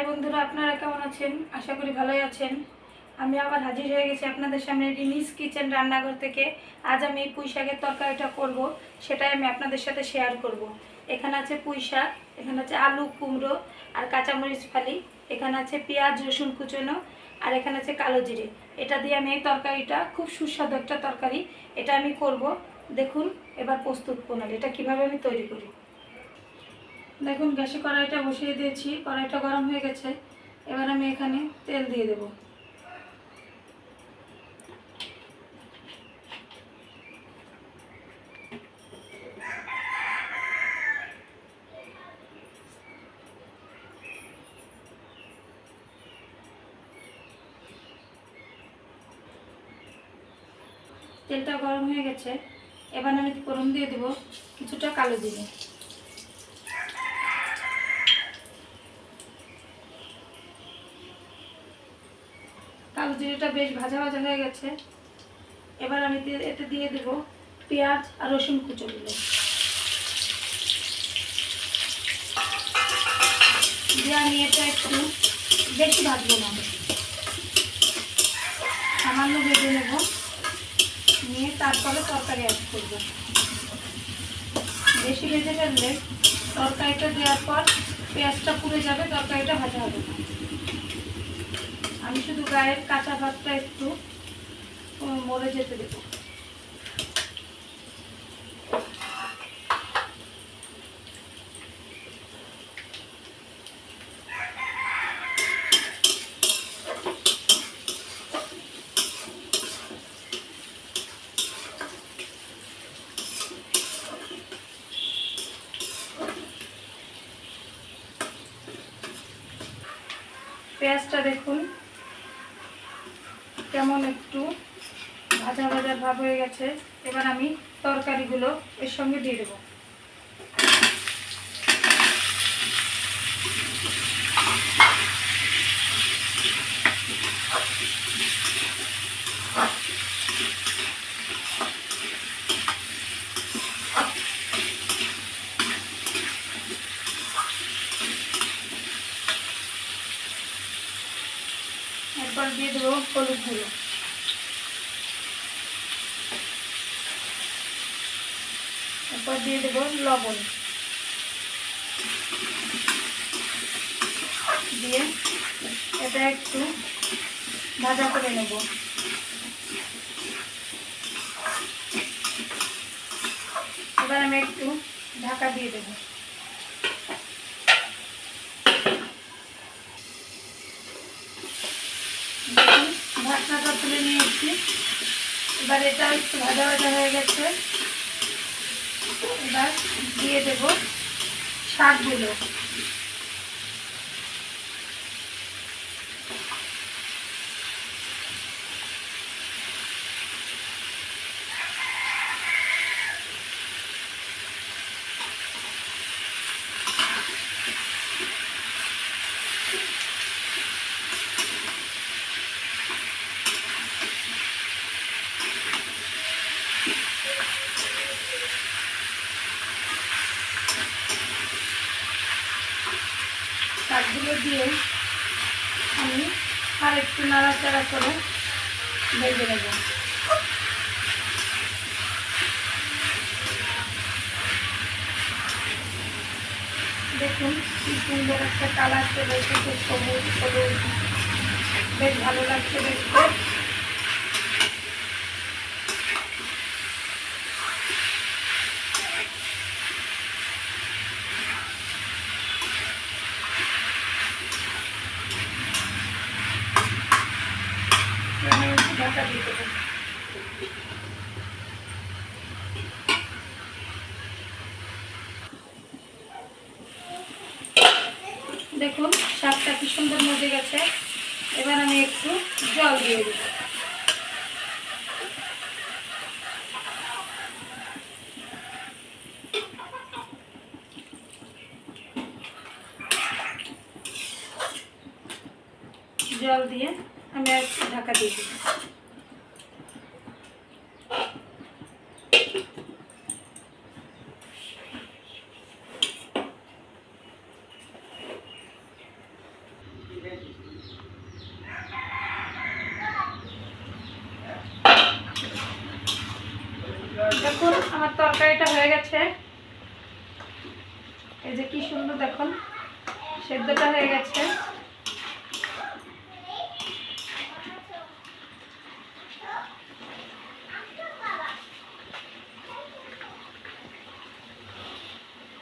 বন্ধুরা, আপনারা কেমন আছেন? আশা করি ভালোই আছেন। আমি আবার হাজির হয়ে গেছি আপনাদের সামনে রিমিস কিচেন রান্নাঘর থেকে। আজ আমি এই পুঁই শাকের তরকারিটা করব, সেটাই আমি আপনাদের সাথে শেয়ার করব। এখানে আছে পুঁই শাক, এখানে আছে আলু, কুমড়ো আর কাঁচামরিচ ফালি, এখানে আছে পেঁয়াজ, রসুন কুচনো, আর এখানে আছে কালো জিরে। এটা দিয়ে আমি এই তরকারিটা, খুব সুস্বাদু একটা তরকারি, এটা আমি করব। দেখুন এবার প্রস্তুত প্রণালী, এটা কীভাবে আমি তৈরি করি। দেখুন গ্যাসে কড়াইটা বসিয়ে দিয়েছি, কড়াইটা গরম হয়ে গেছে। এবার আমি এখানে তেল দিয়ে দেব। তেলটা গরম হয়ে গেছে, এবার আমি ফোড়ন দিয়ে দেব কিছুটা কালো জিরে। কালো জিরেটা বেশ ভাজা ভাজা হয়ে গেছে। এবার আমি এতে দিয়ে দেব পেঁয়াজ আর রসুন কুচোগুলো, দিয়ে আমি এটা একটু বেশি ভাজবো না, সামান্য ভেজে নেব, নিয়ে তারপরে তরকারি অ্যাড করব। বেশি ভেজে ফেললে তরকারিটা দেওয়ার পর পেঁয়াজটা পুড়ে যাবে, তরকারিটা ভাজা হবে না। আমি শুধু গায়ের কাঁচা ভাতটা একটু মরে যেতে দেব। পেঁয়াজটা দেখুন কেমন একটু ভাজা ভাজা ভাব হয়ে গেছে। এবার আমি তরকারিগুলো এর সঙ্গে দিয়ে দেবো। এরপর দিয়ে দেবো হলুদ গুঁড়ো, এরপর দিয়ে দেবো লবণ, দিয়ে এটা একটু ভাজা করে নেব। এবার আমি একটু ঢাকা দিয়ে দেবো। দেখুন ঢাকনাটা তুলে নিয়ে এসেছি। এবার এটা একটু ভাজা ভাজা হয়ে গেছে। এবার দিয়ে দেব শাকগুলো। শাকগুলো দিয়ে আমি আর একটু নাড়াচাড়া করে ভেজে নেব। দেখুন কি সুন্দর একটা কালার চলে এসেছে, সবুজ হলুদ, বেশ ভালো লাগছে দেখতে। ঢাকা দিয়ে দেবো। দেখুন শাকটা কি সুন্দর মজে গেছে। এবার আমি একটু জল দিয়ে দেব। জল দিয়ে আমি একটু ঢাকা দিয়ে দেব। তরকারিটা হয়ে গেছে। এই যে কি সুন্দর দেখুন, সেদ্ধটা হয়ে গেছে।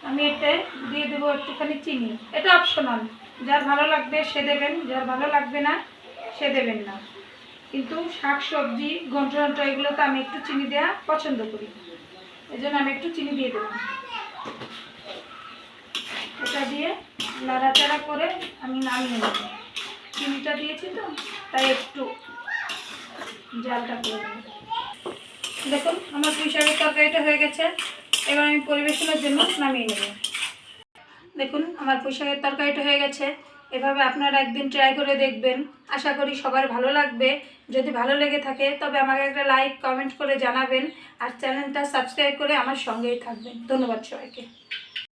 আমি এতে দিয়ে দেবো একটুখানি চিনি। এটা অপশনাল, যার ভালো লাগবে সে দেবেন, যার ভালো লাগবে না সে দেবেন না। কিন্তু শাক সবজি ঘন্ট এগুলোতে আমি একটু চিনি দেওয়া পছন্দ করি, এই জন্য আমি একটু চিনি দিয়ে দেবো। এটা দিয়ে নাড়াচাড়া করে আমি নামিয়ে নেব। চিনিটা দিয়েছি তো তাই একটু জালটা করে দেবো। দেখুন আমার পুঁই শাকের তরকারিটা হয়ে গেছে। এবার আমি পরিবেশনের জন্য নামিয়ে নেব। দেখুন আমার পুঁই শাকের তরকারিটা হয়ে গেছে। এভাবে আপনারা একদিন ট্রাই করে দেখবেন, আশা করি সবার ভালো লাগবে। যদি ভালো লেগে থাকে তবে আমাকে একটা লাইক কমেন্ট করে জানাবেন, আর চ্যানেলটা সাবস্ক্রাইব করে আমার সঙ্গেই থাকবেন। ধন্যবাদ সবাইকে।